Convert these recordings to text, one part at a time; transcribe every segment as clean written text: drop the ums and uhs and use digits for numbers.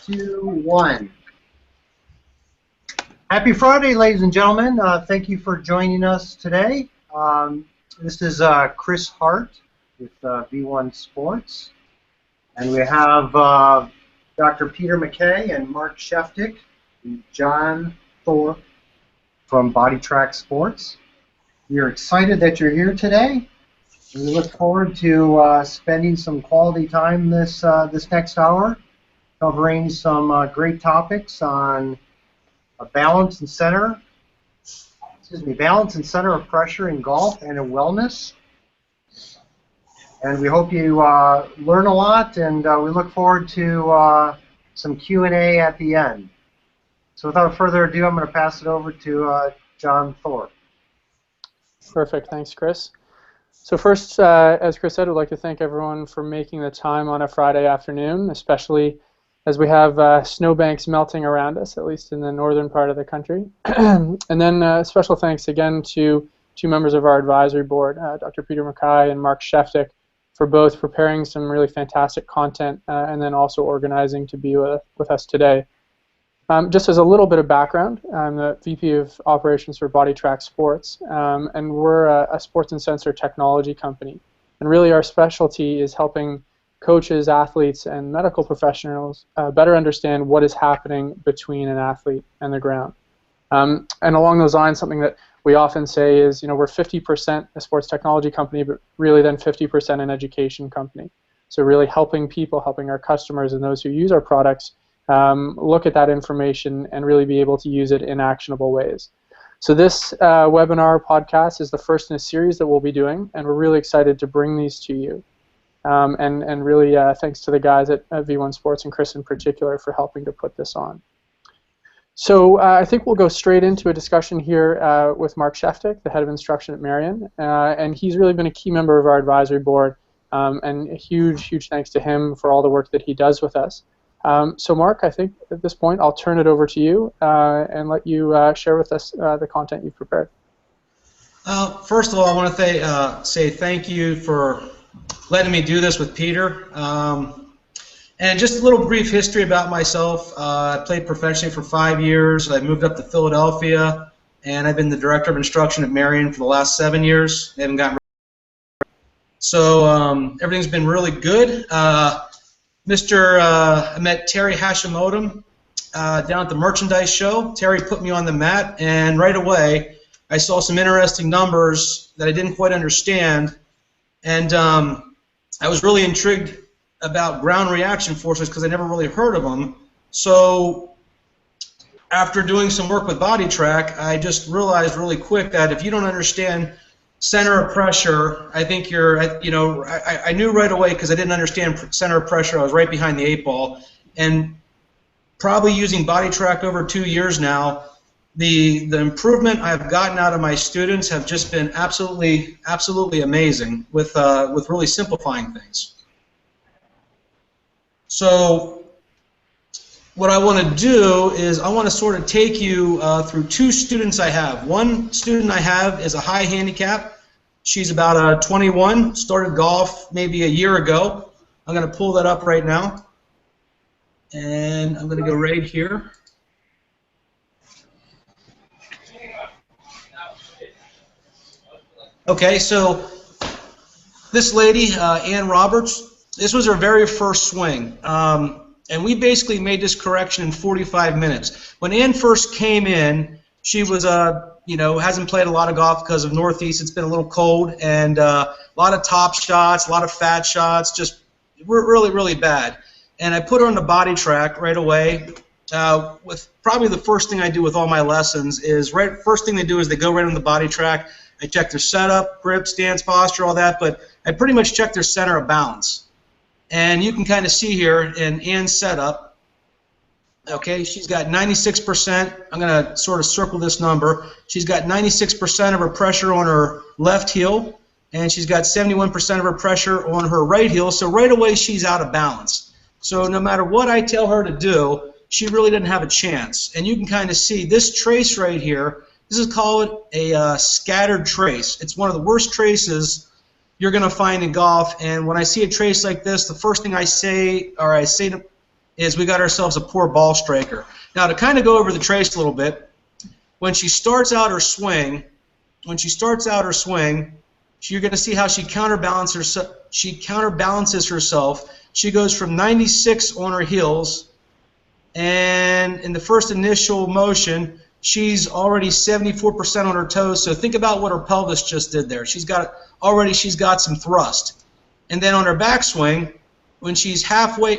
2, 1. Happy Friday, ladies and gentlemen. Thank you for joining us today. This is Chris Hart with V1 Sports. And we have Dr. Peter MacKay and Mark Sheftic and John Thorpe from BodiTrak Sports. We are excited that you're here today. We look forward to spending some quality time this next hour, covering some great topics on balance and center of pressure in golf and in wellness. And we hope you learn a lot, and we look forward to some Q&A at the end. So without further ado, I'm going to pass it over to John Thorpe. Perfect. Thanks, Chris. So first, as Chris said, I'd like to thank everyone for making the time on a Friday afternoon, especially as we have snowbanks melting around us, at least in the northern part of the country. And then special thanks again to two members of our advisory board, Dr. Peter MacKay and Mark Sheftic, for both preparing some really fantastic content and then also organizing to be with us today. Just as a little bit of background, I'm the VP of Operations for BodiTrak Sports, and we're a sports and sensor technology company. And really our specialty is helping coaches, athletes, and medical professionals better understand what is happening between an athlete and the ground. And along those lines, something that we often say is, we're 50% a sports technology company, but really then 50% an education company. So really helping people, helping our customers and those who use our products look at that information and really be able to use it in actionable ways. So this webinar podcast is the first in a series that we'll be doing, and we're really excited to bring these to you. And really thanks to the guys at V1 Sports and Chris in particular for helping to put this on. So I think we'll go straight into a discussion here with Mark Sheftic, the head of instruction at Merion, and he's really been a key member of our advisory board, and a huge thanks to him for all the work that he does with us. So Mark, I think at this point I'll turn it over to you and let you share with us the content you've prepared. First of all, I want to say thank you for letting me do this with Peter. And just a little brief history about myself. I played professionally for 5 years. I moved up to Philadelphia, and I've been the director of instruction at Merion for the last 7 years. I haven't gotten so everything's been really good. I met Terry Hashimoto down at the merchandise show. Terry put me on the mat, and right away I saw some interesting numbers that I didn't quite understand, and I was really intrigued about ground reaction forces because I never really heard of them. So after doing some work with BodiTrak, I just realized really quick that if you don't understand center of pressure, I think I knew right away because I didn't understand center of pressure. I was right behind the 8 ball, and probably using BodiTrak over 2 years now, the improvement I've gotten out of my students have just been absolutely amazing with really simplifying things. So what I want to do is I want to sort of take you through 2 students I have. One student I have is a high handicap. She's about 21, started golf maybe a year ago. I'm going to pull that up right now. And I'm going to go right here. Okay, so this lady, Ann Roberts, this was her very first swing. And we basically made this correction in 45 minutes. When Ann first came in, she was, hasn't played a lot of golf because of Northeast. It's been a little cold, and a lot of top shots, a lot of fat shots, just really bad. And I put her on the BodiTrak right away. With probably the first thing I do with all my lessons is first thing they do is they go right on the BodiTrak. I check their setup, grip, stance, posture, all that, but I pretty much check their center of balance. And you can kind of see here in Ann's setup, okay, she's got 96%. I'm going to sort of circle this number. She's got 96% of her pressure on her left heel, and she's got 71% of her pressure on her right heel, so right away she's out of balance. So no matter what I tell her to do, she really didn't have a chance. And you can kind of see this trace right here. This is called a scattered trace. It's one of the worst traces you're going to find in golf, and when I see a trace like this, the first thing I say to is we got ourselves a poor ball striker. Now, to kind of go over the trace a little bit, when she starts out her swing, you're going to see how she counterbalances herself. She goes from 96 on her heels, and in the first initial motion, she's already 74% on her toes. So think about what her pelvis just did there. She's got some thrust. And then on her backswing, when she's halfway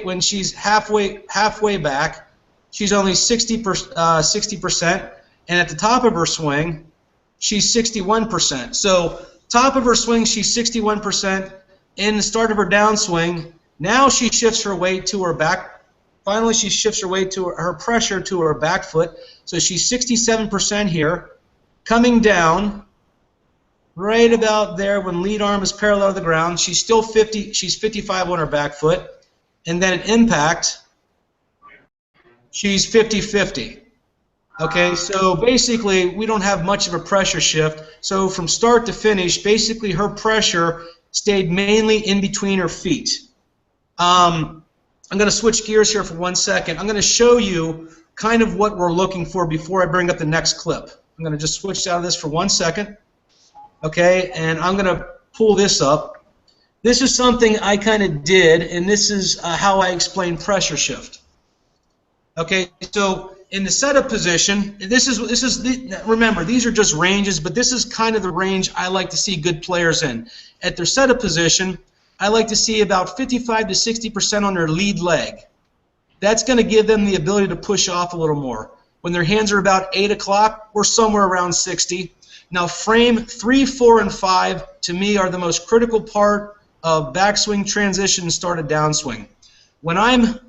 back, she's only 60%, and at the top of her swing, she's 61%. So top of her swing, she's 61%. In the start of her downswing, now she shifts her weight to her back. Finally, she shifts her weight to her pressure to her back foot. So she's 67% here, coming down right about there when lead arm is parallel to the ground. She's still 50. She's 55 on her back foot, and then at impact, she's 50-50. Okay, so basically we don't have much of a pressure shift. So from start to finish, basically her pressure stayed mainly in between her feet. I'm going to switch gears here for 1 second. I'm going to show you kind of what we're looking for before I bring up the next clip. I'm going to just switch out of this for 1 second. Okay, and I'm going to pull this up. This is something I kind of did, and this is how I explain pressure shift. Okay, so in the setup position, remember, these are just ranges, but this is kind of the range I like to see good players in. At their setup position, I like to see about 55 to 60% on their lead leg. That's going to give them the ability to push off a little more. When their hands are about 8 o'clock, we're somewhere around 60. Now frame 3, 4, and 5 to me are the most critical part of backswing transition and start a downswing. When I'm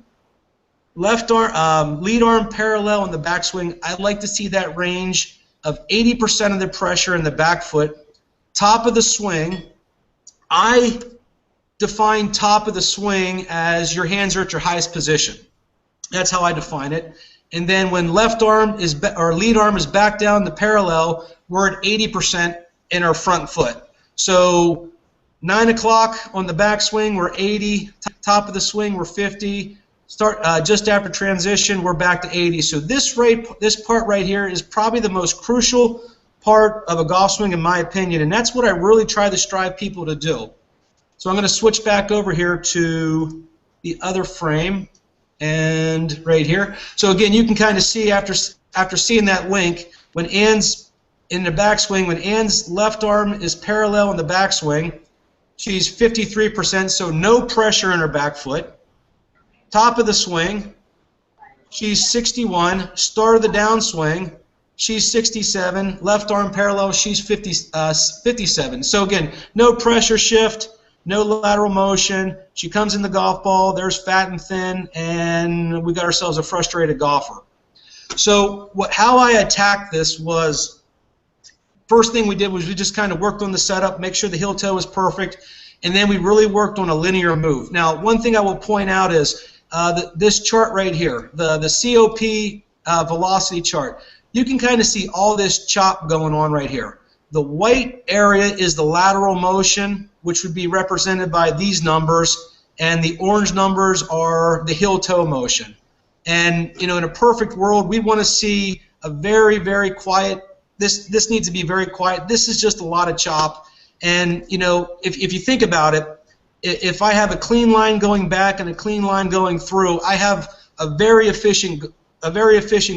lead arm parallel in the backswing, I like to see that range of 80% of the pressure in the back foot. Top of the swing, I define top of the swing as your hands are at your highest position. That's how I define it. And then when lead arm is back down the parallel, we're at 80% in our front foot. So 9 o'clock on the backswing, we're 80. Top of the swing, we're 50. Just after transition, we're back to 80. So this part right here is probably the most crucial part of a golf swing in my opinion, and that's what I really try to strive people to do. So I'm going to switch back over here to the other frame, and right here. So again, you can kind of see after seeing that link, when Ann's in the backswing, when Ann's left arm is parallel in the backswing, she's 53%, so no pressure in her back foot. Top of the swing, she's 61. Start of the downswing, she's 67. Left arm parallel, she's 57. So again, no pressure shift, no lateral motion. She comes in the golf ball, there's fat and thin, and we got ourselves a frustrated golfer. So how I attacked this was, first thing we did was we just kind of worked on the setup, make sure the heel toe was perfect, and then we really worked on a linear move. Now, one thing I will point out is this chart right here, the COP velocity chart. You can kind of see all this chop going on right here. The white area is the lateral motion, which would be represented by these numbers, and the orange numbers are the heel toe motion. And in a perfect world, we want to see a very, very quiet. This needs to be very quiet. This is just a lot of chop. And if you think about it, if I have a clean line going back and a clean line going through, I have a very efficient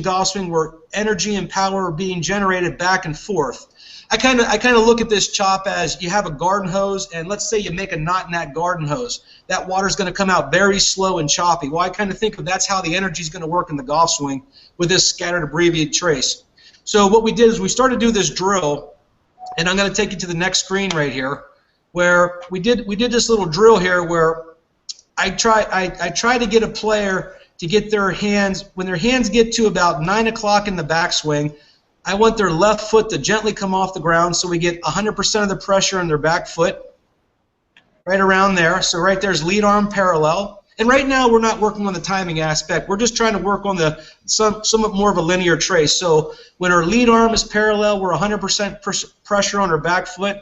golf swing where energy and power are being generated back and forth. I kind of look at this chop as you have a garden hose, and let's say you make a knot in that garden hose. That water's going to come out very slow and choppy. Well, I kind of think that's how the energy is going to work in the golf swing with this scattered abbreviated trace. So what we did is we started to do this drill, and I'm going to take you to the next screen right here, where we did this little drill here where I try to get a player to get their hands, when their hands get to about 9 o'clock in the backswing, I want their left foot to gently come off the ground so we get 100% of the pressure in their back foot, right around there. So right there's lead arm parallel. And right now we're not working on the timing aspect. We're just trying to work on the somewhat more of a linear trace. So when our lead arm is parallel, we're 100% pressure on her back foot.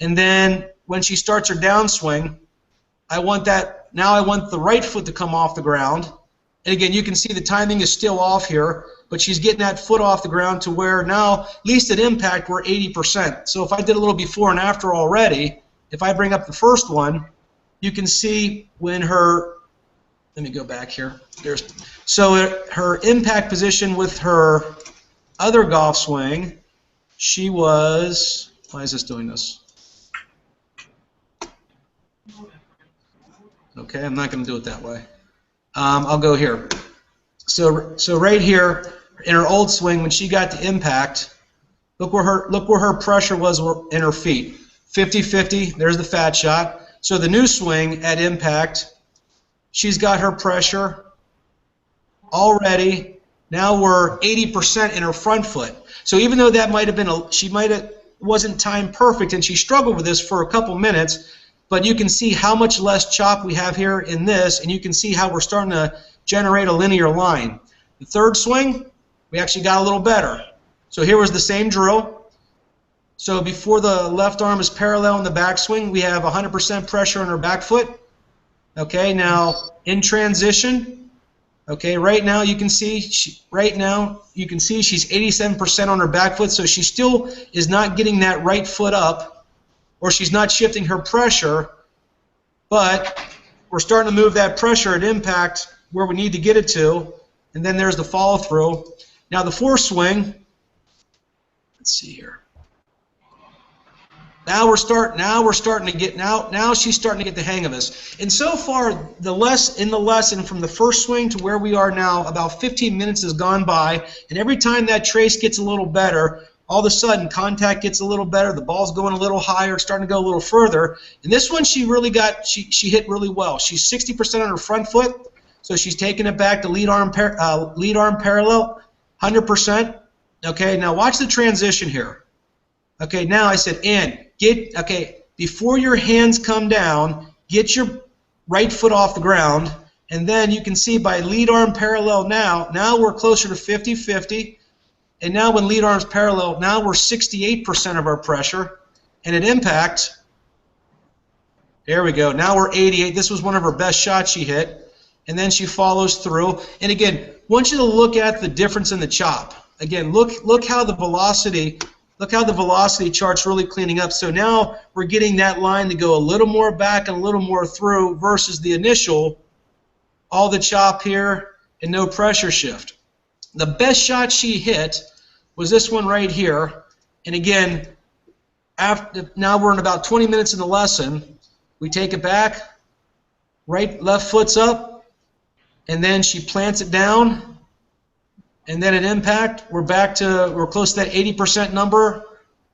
And then when she starts her downswing, I want the right foot to come off the ground. And again, you can see the timing is still off here, but she's getting that foot off the ground to where now, at least at impact, we're 80%. So if I did a little before and after already, if I bring up the first one, you can see when her, let me go back here. So her impact position with her other golf swing, she was, why is this doing this? Okay, I'm not going to do it that way. I'll go here. So right here in her old swing, when she got to impact, look where her pressure was in her feet. 50-50. There's the fat shot. So the new swing at impact, she's got her pressure already. Now we're 80% in her front foot. So even though that might have been wasn't timed perfect, and she struggled with this for a couple minutes. But you can see how much less chop we have here in this, and you can see how we're starting to generate a linear line. The third swing, we actually got a little better. So here was the same drill. So before the left arm is parallel in the backswing, we have 100% pressure on her back foot. Okay, now in transition, okay, right now you can see she's 87% on her back foot, so she still is not getting that right foot up, or she's not shifting her pressure, but we're starting to move that pressure at impact where we need to get it to, and then there's the follow through. Now the fourth swing, let's see here. Now she's starting to get the hang of this. And so far in the lesson from the first swing to where we are now, about 15 minutes has gone by, and every time that trace gets a little better, all of a sudden contact gets a little better, the ball's going a little higher, starting to go a little further. And this one she hit really well. She's 60% on her front foot, so she's taking it back to lead arm parallel, 100%. Okay, now watch the transition here. Okay, now I said before your hands come down, get your right foot off the ground, and then you can see by lead arm parallel now we're closer to 50-50. And now when lead arm's parallel, now we're 68% of our pressure. And at impact, there we go. Now we're 88. This was one of her best shots she hit. And then she follows through. And again, I want you to look at the difference in the chop. Again, look how the velocity chart's really cleaning up. So now we're getting that line to go a little more back and a little more through versus the initial, all the chop here and no pressure shift. The best shot she hit was this one right here. And again, now we're in about 20 minutes in the lesson. We take it back, left foot's up, and then she plants it down. And then at impact, we're close to that 80% number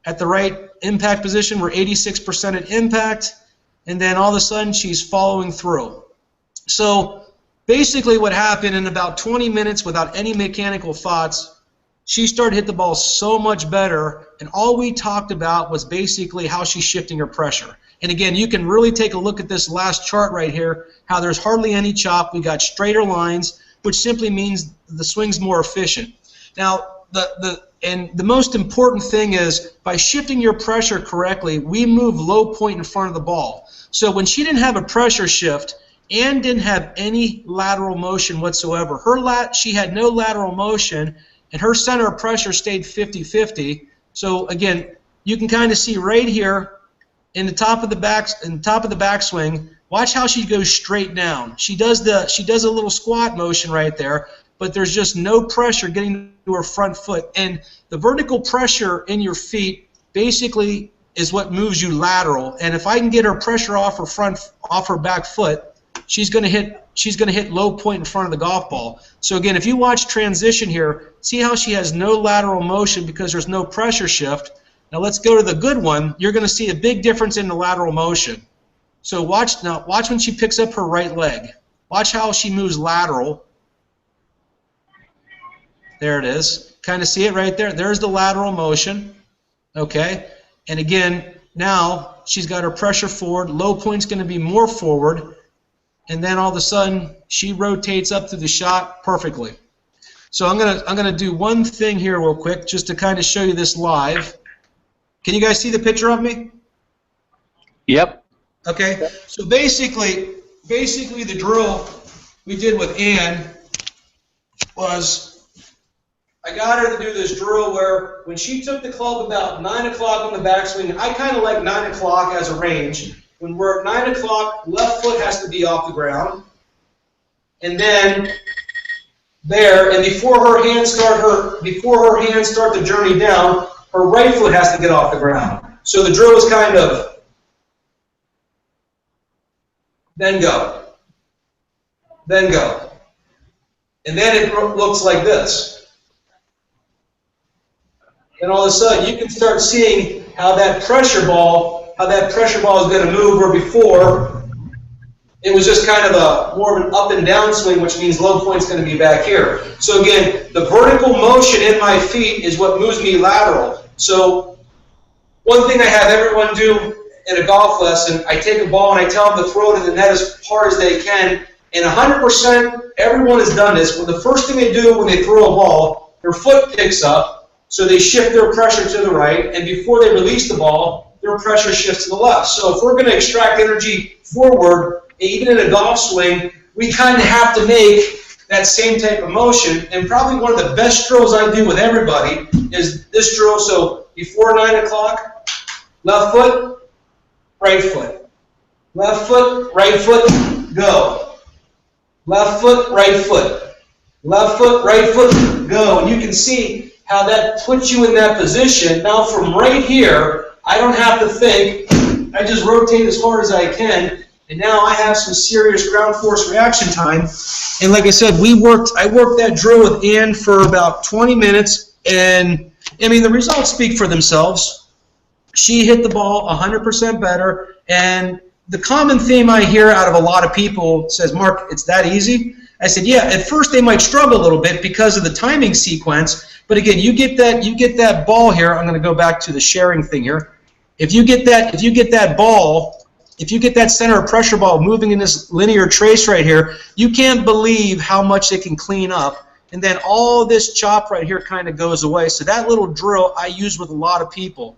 at the right impact position. We're 86% at impact. And then all of a sudden, she's following through. So basically what happened in about 20 minutes without any mechanical thoughts, she started to hit the ball so much better, and all we talked about was basically how she's shifting her pressure. And again, you can really take a look at this last chart right here, how there's hardly any chop. We got straighter lines, which simply means the swing's more efficient. Now, the most important thing is by shifting your pressure correctly, we move low point in front of the ball. So when she didn't have a pressure shift and didn't have any lateral motion whatsoever, she had no lateral motion, and her center of pressure stayed 50-50. So again, you can kind of see right here in the top of the backswing. Watch how she goes straight down. She does a little squat motion right there, but there's just no pressure getting to her front foot. And the vertical pressure in your feet basically is what moves you lateral. And if I can get her pressure off her back foot, she's going to hit low point in front of the golf ball. So again, if you watch transition here, see how she has no lateral motion because there's no pressure shift. Now let's go to the good one. You're going to see a big difference in the lateral motion. So watch when she picks up her right leg. Watch how she moves lateral. There it is. Kind of see it right there. There's the lateral motion. Okay. And again, now she's got her pressure forward. Low point's going to be more forward. And then all of a sudden, she rotates up to the shot perfectly. So I'm gonna do one thing here real quick, just to kind of show you this live. Can you guys see the picture of me? Yep. Okay. So basically the drill we did with Ann was I got her to do this drill where when she took the club about 9 o'clock on the backswing, I kind of like 9 o'clock as a range. When we're at 9 o'clock, left foot has to be off the ground. And then there, and before her hands start the journey down, her right foot has to get off the ground. So the drill is kind of then go, then go. And then it looks like this. And all of a sudden, you can start seeing how that pressure ball is going to move, where before it was just kind of more of an up and down swing, which means low point's going to be back here. So again, the vertical motion in my feet is what moves me lateral. So one thing I have everyone do in a golf lesson, I take a ball and I tell them to throw it in the net as hard as they can. And 100%, everyone has done this. Well, the first thing they do when they throw a ball, their foot picks up. So they shift their pressure to the right, and before they release the ball, their pressure shifts to the left. So if we're going to extract energy forward, even in a golf swing, we kind of have to make that same type of motion. And probably one of the best drills I do with everybody is this drill. So before 9 o'clock, left foot, right foot. Left foot, right foot, go. Left foot, right foot. Left foot, right foot, go. And you can see how that puts you in that position. Now from right here, I don't have to think. I just rotate as hard as I can, and now I have some serious ground force reaction time. And like I said, I worked that drill with Ann for about 20 minutes, and I mean the results speak for themselves. She hit the ball 100% better, and the common theme I hear out of a lot of people says, Mark, it's that easy? I said, yeah, at first they might struggle a little bit because of the timing sequence, but again, you get that ball here. I'm going to go back to the sharing thing here. If you get that ball, if you get that center of pressure ball moving in this linear trace right here, you can't believe how much it can clean up. And then all this chop right here kind of goes away. So that little drill I use with a lot of people.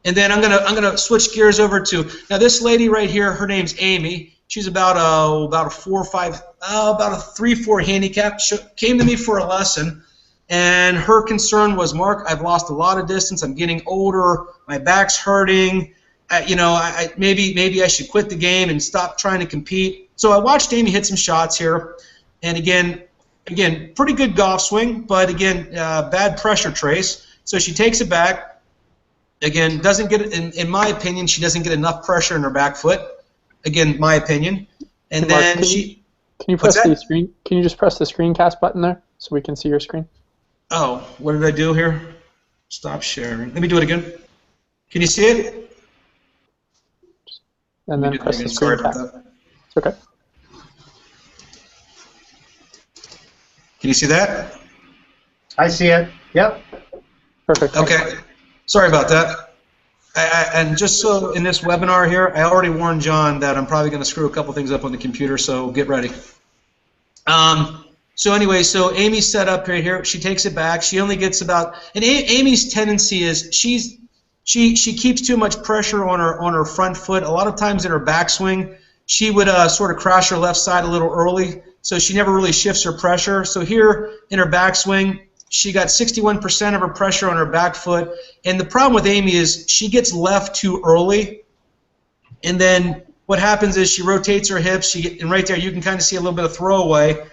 And then I'm gonna switch gears over to, now this lady right here, her name's Amy. She's about a 3-4 handicap. She came to me for a lesson, and her concern was, Mark, I've lost a lot of distance. I'm getting older. My back's hurting. Maybe I should quit the game and stop trying to compete. So I watched Amy hit some shots here, and again, pretty good golf swing, but again, bad pressure trace. So she takes it back. Again, doesn't get, in my opinion, she doesn't get enough pressure in her back foot. Again, my opinion. And Mark, then can you press the screen? Can you just press the screencast button there so we can see your screen? Oh, what did I do here? Stop sharing. Let me do it again. Can you see it? And then press the screencast. It's okay. Can you see that? I see it. Yep. Perfect. Okay. Sorry about that. And just so in this webinar here, I already warned John that I'm probably going to screw a couple things up on the computer, so get ready. So anyway, so Amy's set up right here. She takes it back. She only gets about, and Amy's tendency is she keeps too much pressure on her front foot. A lot of times in her backswing, she would sort of crash her left side a little early, so she never really shifts her pressure. So here in her backswing, she got 61% of her pressure on her back foot. And the problem with Amy is she gets left too early. And then what happens is she rotates her hips. And right there you can kind of see a little bit of throwaway.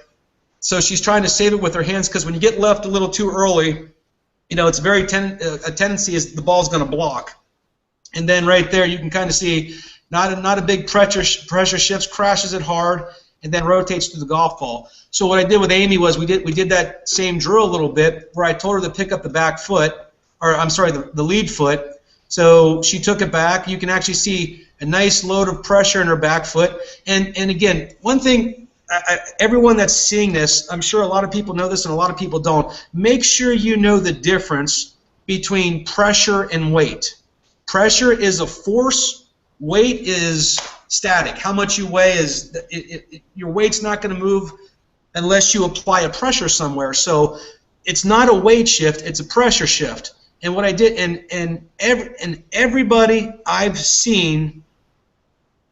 So she's trying to save it with her hands, because when you get left a little too early, you know, it's very a tendency is the ball's going to block. And then right there you can kind of see not a big pressure shifts, crashes it hard, and then rotates to the golf ball. So what I did with Amy was we did that same drill a little bit, where I told her to pick up the back foot, or I'm sorry, the lead foot. So she took it back. You can actually see a nice load of pressure in her back foot. And again, one thing, everyone that's seeing this, I'm sure a lot of people know this and a lot of people don't. Make sure you know the difference between pressure and weight. Pressure is a force. Weight is static. How much you weigh is your weight's not going to move unless you apply a pressure somewhere. So it's not a weight shift, it's a pressure shift. And what I did, and everybody I've seen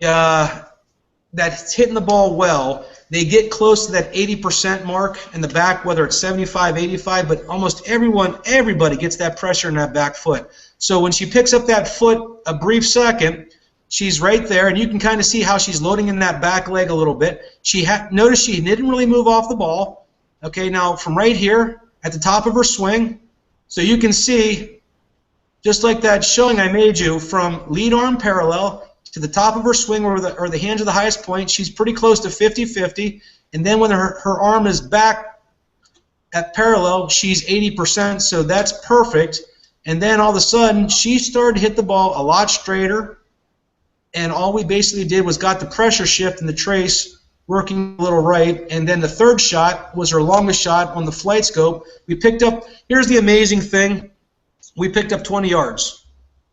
that's hitting the ball well, they get close to that 80% mark in the back, whether it's 75, 85, but almost everybody gets that pressure in that back foot. So when she picks up that foot a brief second, she's right there, and you can kind of see how she's loading in that back leg a little bit. Notice she didn't really move off the ball. Okay, now from right here at the top of her swing, so you can see, just like that showing I made you, from lead arm parallel to the top of her swing where the hands are the highest point, she's pretty close to 50-50, and then when her arm is back at parallel, she's 80%, so that's perfect. And then all of a sudden, she started to hit the ball a lot straighter, and all we basically did was got the pressure shift in the trace working a little right, and then the third shot was her longest shot on the flight scope. We picked up, here's the amazing thing, we picked up 20 yards,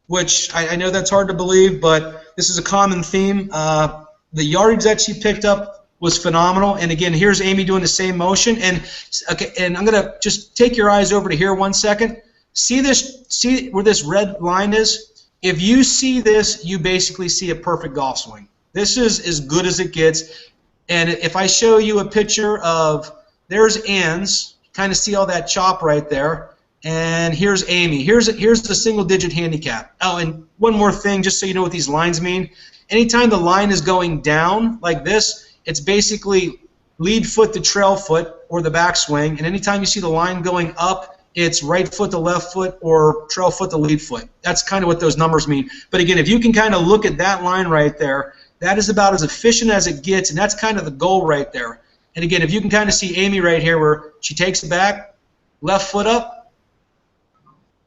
which I know that's hard to believe, but this is a common theme. The yardage that she picked up was phenomenal, and again, here's Amy doing the same motion, and I'm going to just take your eyes over to here 1 second. See where this red line is? If you see this, you basically see a perfect golf swing. This is as good as it gets. And if I show you a picture of, there's Ann's, kind of see all that chop right there, and here's Amy. Here's the single-digit handicap. Oh, and one more thing, just so you know what these lines mean. Anytime the line is going down like this, it's basically lead foot to trail foot or the backswing, and anytime you see the line going up, it's right foot to left foot or trail foot to lead foot. That's kind of what those numbers mean. But again, if you can kind of look at that line right there, that is about as efficient as it gets, and that's kind of the goal right there. And again, if you can kind of see Amy right here where she takes it back, left foot up,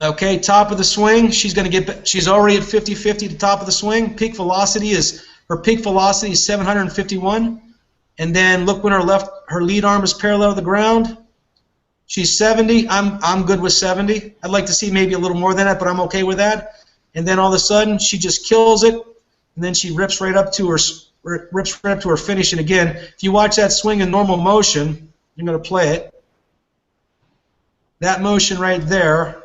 okay, top of the swing, she's already at 50-50 the top of the swing. Her peak velocity is 751. And then look when her lead arm is parallel to the ground. She's 70. I'm good with 70. I'd like to see maybe a little more than that, but I'm okay with that. And then all of a sudden, she just kills it, and then she rips right up to her finish. And again, if you watch that swing in normal motion, I'm going to play it. That motion right there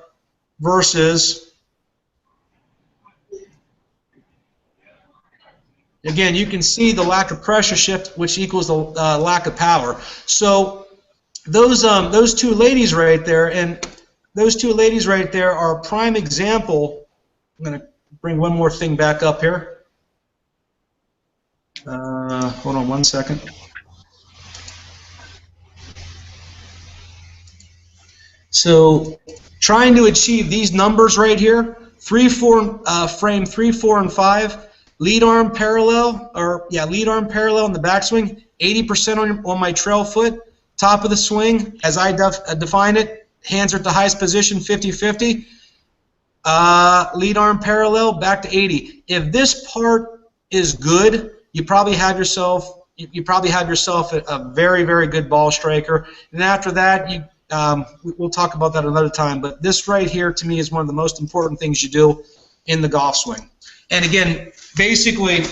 versus, again, you can see the lack of pressure shift, which equals the lack of power. So those two ladies right there, are a prime example. I'm going to bring one more thing back up here. Hold on 1 second. So trying to achieve these numbers right here, frame 3, 4, and 5, lead arm parallel in the backswing, 80% on my trail foot, top of the swing, as I define it, hands are at the highest position, 50-50, lead arm parallel, back to 80. If this part is good, you probably have yourself a very, very good ball striker. And after that, we'll talk about that another time. But this right here, to me, is one of the most important things you do in the golf swing. And again, basically,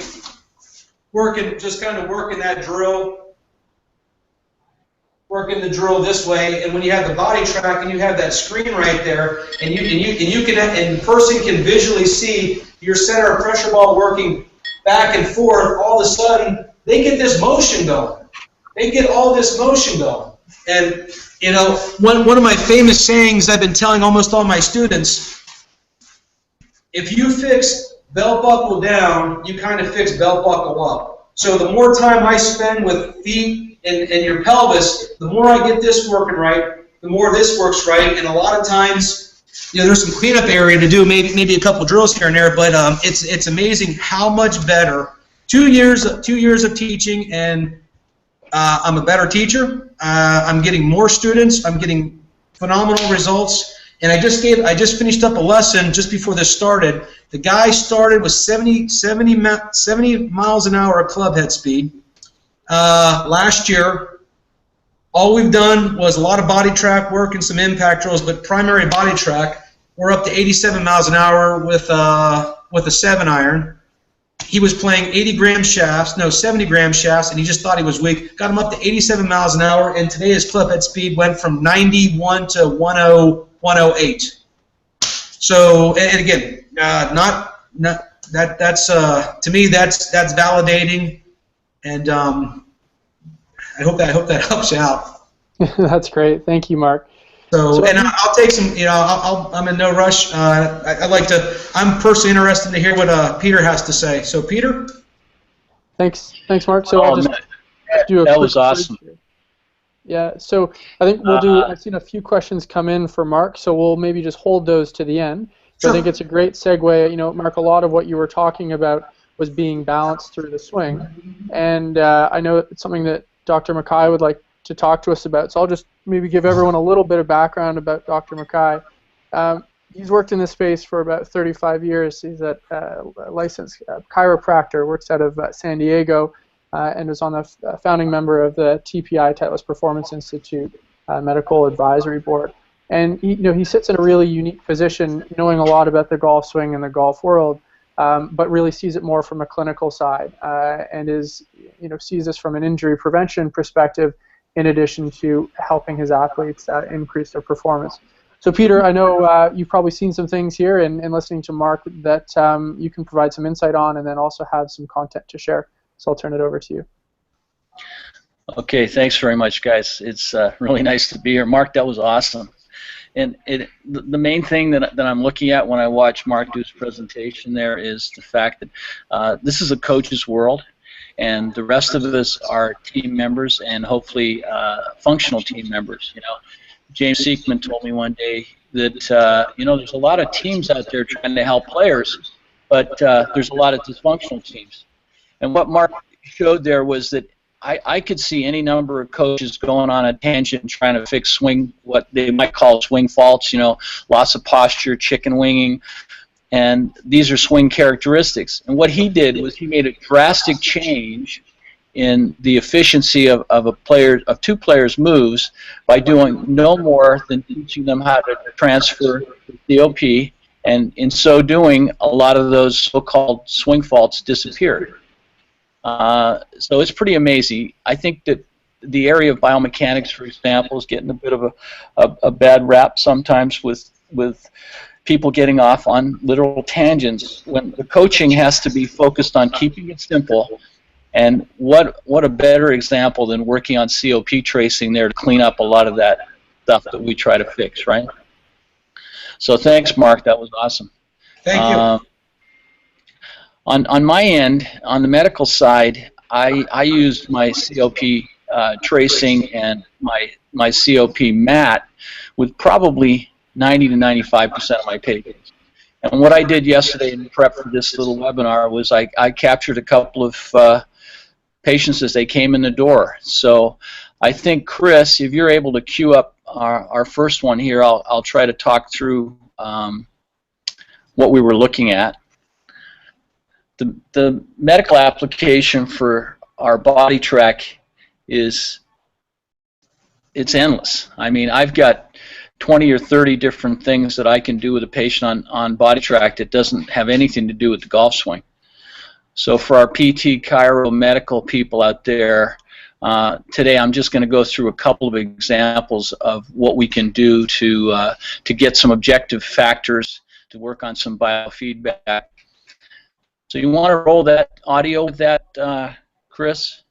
working that drill. Working the drill this way, and when you have the BodiTrak and you have that screen right there, and the person can visually see your center of pressure ball working back and forth, all of a sudden they get this motion going. They get all this motion going. And you know, one of my famous sayings I've been telling almost all my students: if you fix belt buckle down, you kind of fix belt buckle up. So the more time I spend with feet and your pelvis, the more I get this working right, the more this works right. And a lot of times, you know, there's some cleanup area to do, maybe a couple drills here and there, but it's amazing how much better. 2 years of teaching, and I'm a better teacher. I'm getting more students. I'm getting phenomenal results. And I just finished up a lesson just before this started. The guy started with 70 miles an hour at club head speed. Last year, all we've done was a lot of BodiTrak work and some impact drills, but primary BodiTrak, we're up to 87 miles an hour with a 7-iron. He was playing 70-gram shafts, and he just thought he was weak. Got him up to 87 miles an hour, and today his club head speed went from 91 to 108. So, and again, that's to me that's validating. And I hope that helps you out. That's great. Thank you, Mark. So and I'll take some. I'm in no rush. I'm personally interested to hear what Peter has to say. So Peter. Thanks, Mark. So I'll just do a that quick was awesome. here. Yeah. So I think we'll do. I've seen a few questions come in for Mark, so we'll maybe just hold those to the end. Sure. I think it's a great segue. Mark, a lot of what you were talking about was being balanced through the swing, and I know it's something that Dr. MacKay would like to talk to us about. So I'll just maybe give everyone a little bit of background about Dr. MacKay. He's worked in this space for about 35 years. He's a licensed chiropractor, works out of San Diego, and was on the founding member of the TPI, Titleist Performance Institute, Medical Advisory Board. And he sits in a really unique position, knowing a lot about the golf swing and the golf world, but really sees it more from a clinical side, and sees this from an injury prevention perspective, in addition to helping his athletes increase their performance. So Peter, I know you've probably seen some things here and listening to Mark that you can provide some insight on, and then also have some content to share. So I'll turn it over to you. Okay, thanks very much, guys. It's really nice to be here. Mark, that was awesome. And the main thing that I'm looking at when I watch Mark do his presentation there is the fact that this is a coach's world, and the rest of us are team members, and hopefully functional team members. James Seekman told me one day that there's a lot of teams out there trying to help players, but there's a lot of dysfunctional teams. And what Mark showed there was that I could see any number of coaches going on a tangent trying to fix swing, what they might call swing faults, loss of posture, chicken winging, and these are swing characteristics. And what he did was he made a drastic change in the efficiency of two players' moves by doing no more than teaching them how to transfer the COP, and in so doing, a lot of those so-called swing faults disappeared. So it's pretty amazing. I think that the area of biomechanics, for example, is getting a bit of a bad rap sometimes with people getting off on literal tangents when the coaching has to be focused on keeping it simple. And what a better example than working on COP tracing there to clean up a lot of that stuff that we try to fix, right? So thanks, Mark. That was awesome. Thank you. On my end, on the medical side, I used my COP tracing and my COP mat with probably 90 to 95% of my patients. And what I did yesterday in prep for this little webinar was I captured a couple of patients as they came in the door. So I think, Chris, if you're able to queue up our first one here, I'll try to talk through what we were looking at. The medical application for our BodiTrak it's endless. I mean, I've got 20 or 30 different things that I can do with a patient on BodiTrak that doesn't have anything to do with the golf swing. So for our PT, chiro, medical people out there, today I'm just going to go through a couple of examples of what we can do to get some objective factors to work on some biofeedback. So you want to roll that audio with that, Chris?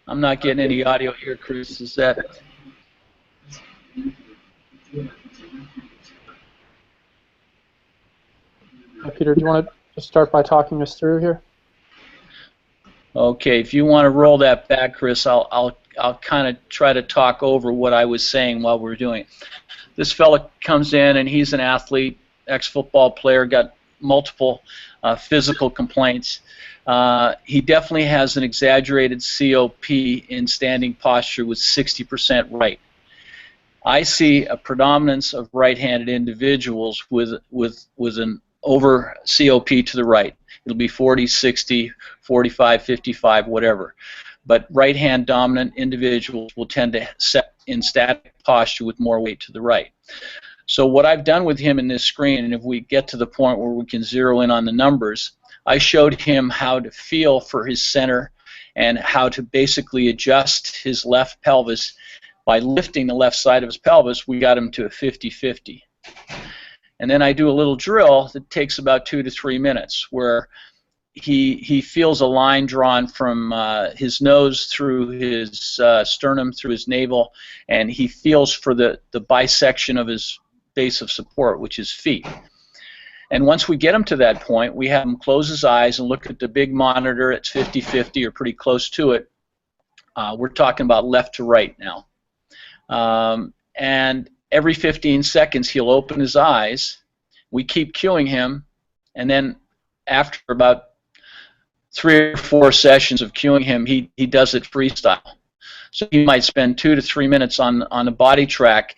I'm not getting any audio here, Chris. Is that? Peter, do you want to just start by talking us through here? Okay, if you want to roll that back, Chris, I'll kind of try to talk over what I was saying while we're doing it. This fella comes in and he's an athlete, ex-football player, got multiple physical complaints. He definitely has an exaggerated COP in standing posture with 60% right. I see a predominance of right-handed individuals with an over COP to the right. It'll be 40, 60, 45, 55, whatever. But right-hand dominant individuals will tend to set in static posture with more weight to the right. So what I've done with him in this screen, and if we get to the point where we can zero in on the numbers, I showed him how to feel for his center and how to basically adjust his left pelvis. By lifting the left side of his pelvis, we got him to a 50-50. And then I do a little drill that takes about 2 to 3 minutes, where he feels a line drawn from his nose through his sternum, through his navel, and he feels for the bisection of his base of support, which is feet. And once we get him to that point, we have him close his eyes and look at the big monitor. It's 50-50 or pretty close to it. We're talking about left to right now. And every 15 seconds, he'll open his eyes. We keep cueing him, and then after about 3 or 4 sessions of cueing him, he does it freestyle. So he might spend 2 to 3 minutes on the BodiTrak,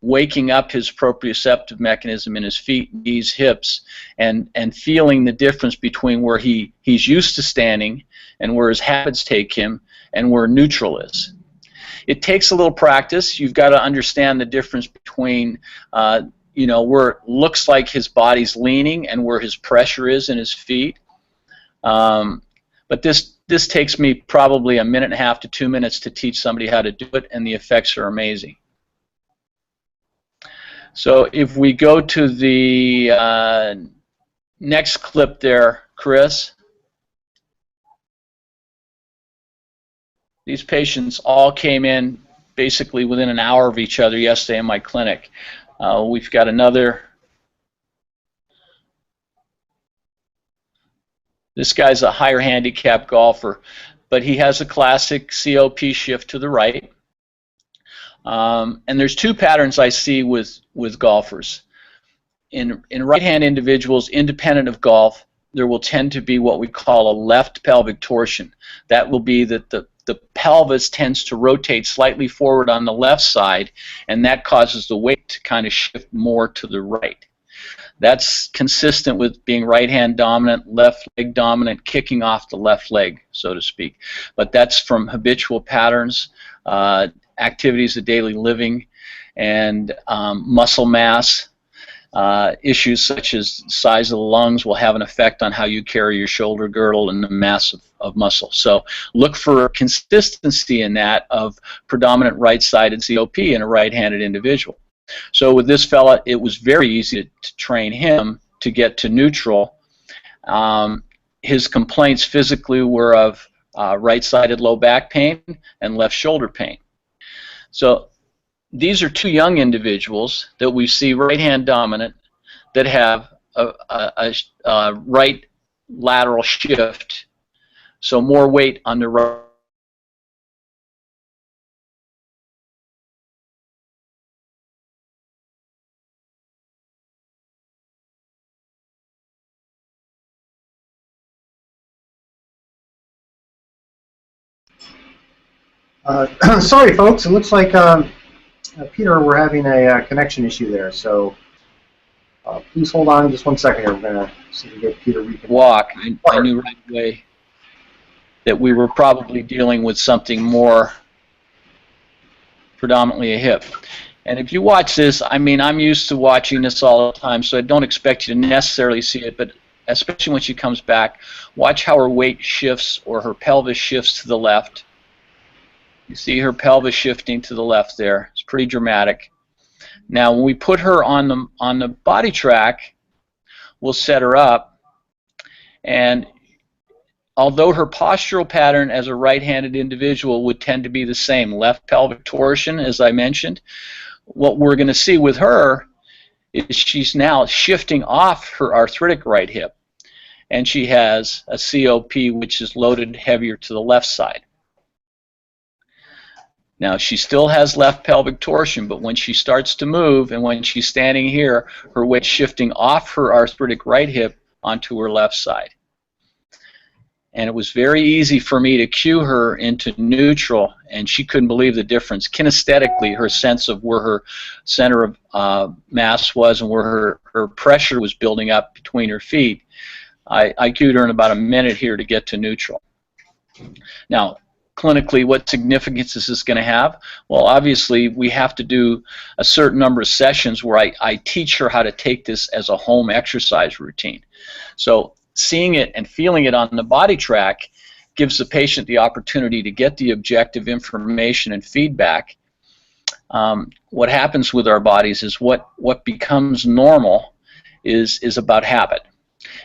waking up his proprioceptive mechanism in his feet, knees, hips, and feeling the difference between where he's used to standing and where his habits take him and where neutral is. It takes a little practice. You've got to understand the difference between where it looks like his body's leaning and where his pressure is in his feet. But this takes me probably 1.5 to 2 minutes to teach somebody how to do it, and the effects are amazing. So if we go to the next clip there, Chris. These patients all came in basically within an hour of each other yesterday in my clinic. We've got another. This guy's a higher handicap golfer, but he has a classic COP shift to the right. And there's 2 patterns I see with golfers. In right-hand individuals, independent of golf, there will tend to be what we call a left pelvic torsion. That will be that the pelvis tends to rotate slightly forward on the left side, and that causes the weight to kind of shift more to the right. That's consistent with being right-hand dominant, left leg dominant, kicking off the left leg, so to speak. But that's from habitual patterns, activities of daily living, and muscle mass. Issues such as the size of the lungs will have an effect on how you carry your shoulder girdle and the mass of muscle. So look for consistency in that of predominant right-sided COP in a right-handed individual. So with this fella, it was very easy to train him to get to neutral. His complaints physically were of right-sided low back pain and left shoulder pain. So these are 2 young individuals that we see right-hand dominant that have a right lateral shift, so more weight on the right. Sorry, folks. It looks like Peter, we're having a connection issue there. So please hold on just 1 second here. We're going to see if we get Peter reconnected. Walk. I knew right away that we were probably dealing with something more predominantly a hip. And if you watch this, I mean, I'm used to watching this all the time, so I don't expect you to necessarily see it, but especially when she comes back, watch how her weight shifts or her pelvis shifts to the left. You see her pelvis shifting to the left there. It's pretty dramatic. Now, when we put her on the BodiTrak, we'll set her up, and although her postural pattern as a right-handed individual would tend to be the same, left pelvic torsion, as I mentioned, what we're going to see with her is she's now shifting off her arthritic right hip, and she has a COP which is loaded heavier to the left side. Now, she still has left pelvic torsion, but when she starts to move and when she's standing here, her weight's shifting off her arthritic right hip onto her left side. And it was very easy for me to cue her into neutral, and she couldn't believe the difference. Kinesthetically, her sense of where her center of mass was and where her pressure was building up between her feet, I cued her in about a minute here to get to neutral. Now, clinically, what significance is this going to have? Well, obviously, we have to do a certain number of sessions where I teach her how to take this as a home exercise routine. So seeing it and feeling it on the BodiTrak gives the patient the opportunity to get the objective information and feedback. What happens with our bodies is what becomes normal is about habit.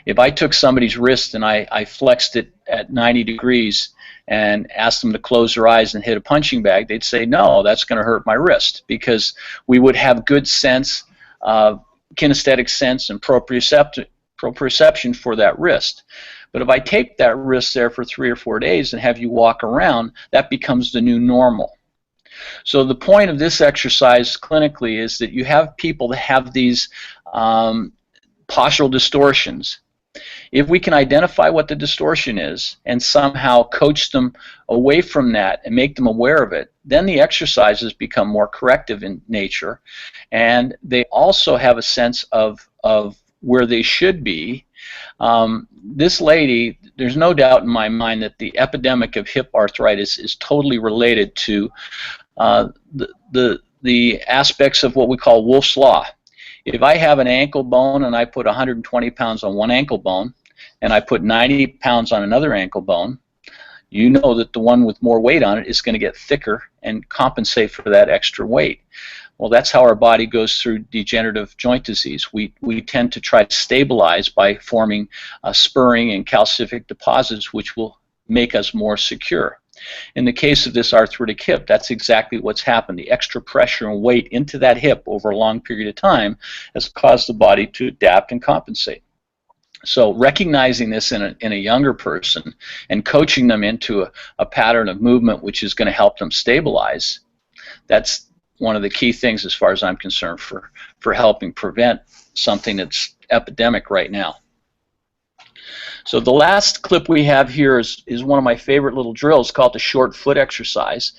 If I took somebody's wrist and I flexed it at 90 degrees and asked them to close their eyes and hit a punching bag, they'd say, no, that's going to hurt my wrist, because we would have good sense, kinesthetic sense and proprioception for that wrist. But if I take that wrist there for 3 or 4 days and have you walk around, that becomes the new normal. So the point of this exercise clinically is that you have people that have these postural distortions. If we can identify what the distortion is and somehow coach them away from that and make them aware of it, then the exercises become more corrective in nature, and they also have a sense of where they should be. This lady, there's no doubt in my mind that the epidemic of hip arthritis is totally related to the aspects of what we call Wolff's Law. If I have an ankle bone and I put 120 pounds on one ankle bone and I put 90 pounds on another ankle bone, you know that the one with more weight on it is going to get thicker and compensate for that extra weight. Well, that's how our body goes through degenerative joint disease. We tend to try to stabilize by forming spurring and calcific deposits, which will make us more secure. In the case of this arthritic hip, that's exactly what's happened. The extra pressure and weight into that hip over a long period of time has caused the body to adapt and compensate. So recognizing this in a younger person and coaching them into a pattern of movement which is going to help them stabilize, that's one of the key things as far as I'm concerned for helping prevent something that's epidemic right now. So the last clip we have here is one of my favorite little drills called the short foot exercise.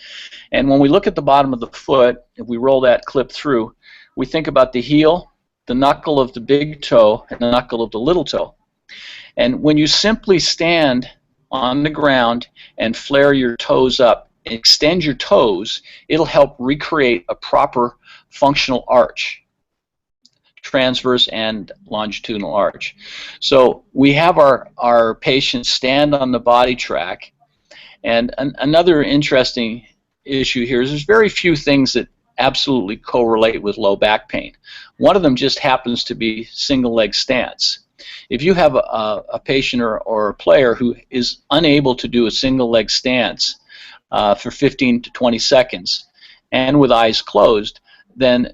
And when we look at the bottom of the foot, if we roll that clip through, we think about the heel, the knuckle of the big toe, and the knuckle of the little toe. And when you simply stand on the ground and flare your toes up, extend your toes, it'll help recreate a proper functional arch, transverse and longitudinal arch. So we have our patients stand on the BodiTrak, and another interesting issue here is there's very few things that absolutely correlate with low back pain. One of them just happens to be single leg stance. If you have a patient or a player who is unable to do a single leg stance for 15 to 20 seconds and with eyes closed, then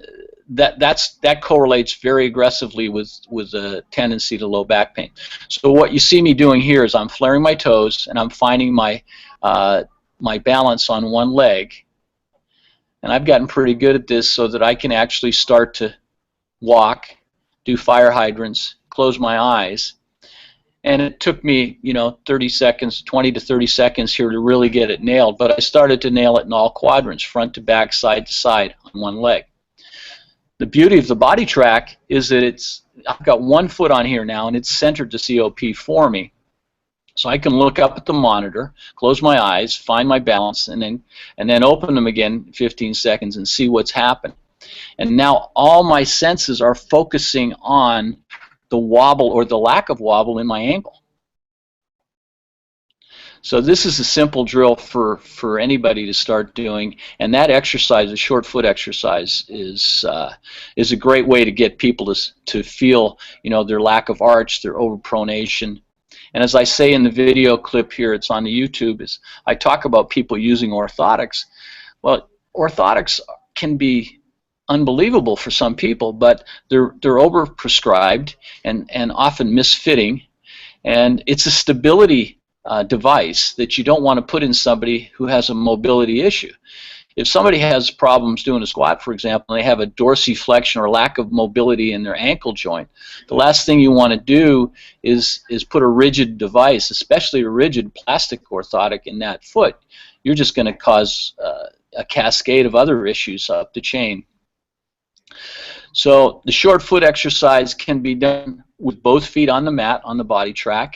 that correlates very aggressively with a tendency to low back pain. So what you see me doing here is I'm flaring my toes and I'm finding my balance on one leg, and I've gotten pretty good at this so that I can actually start to walk, do fire hydrants, close my eyes, and it took me 30 seconds, 20 to 30 seconds here to really get it nailed, but I started to nail it in all quadrants, front to back, side to side on one leg. The beauty of the BodiTrak is that I've got one foot on here now, and it's centered to COP for me. So I can look up at the monitor, close my eyes, find my balance, and then open them again in 15 seconds and see what's happened. And now all my senses are focusing on the wobble or the lack of wobble in my ankle. So this is a simple drill for anybody to start doing, and that exercise, the short foot exercise, is a great way to get people to feel their lack of arch, their overpronation. And as I say in the video clip here, it's on the YouTube, is I talk about people using orthotics. Well, orthotics can be unbelievable for some people, but they're overprescribed and often misfitting, and it's a stability device that you don't want to put in somebody who has a mobility issue. If somebody has problems doing a squat, for example, and they have a dorsiflexion or lack of mobility in their ankle joint, the last thing you want to do is put a rigid device, especially a rigid plastic orthotic, in that foot. You're just going to cause a cascade of other issues up the chain. So the short foot exercise can be done with both feet on the mat on the BodiTrak.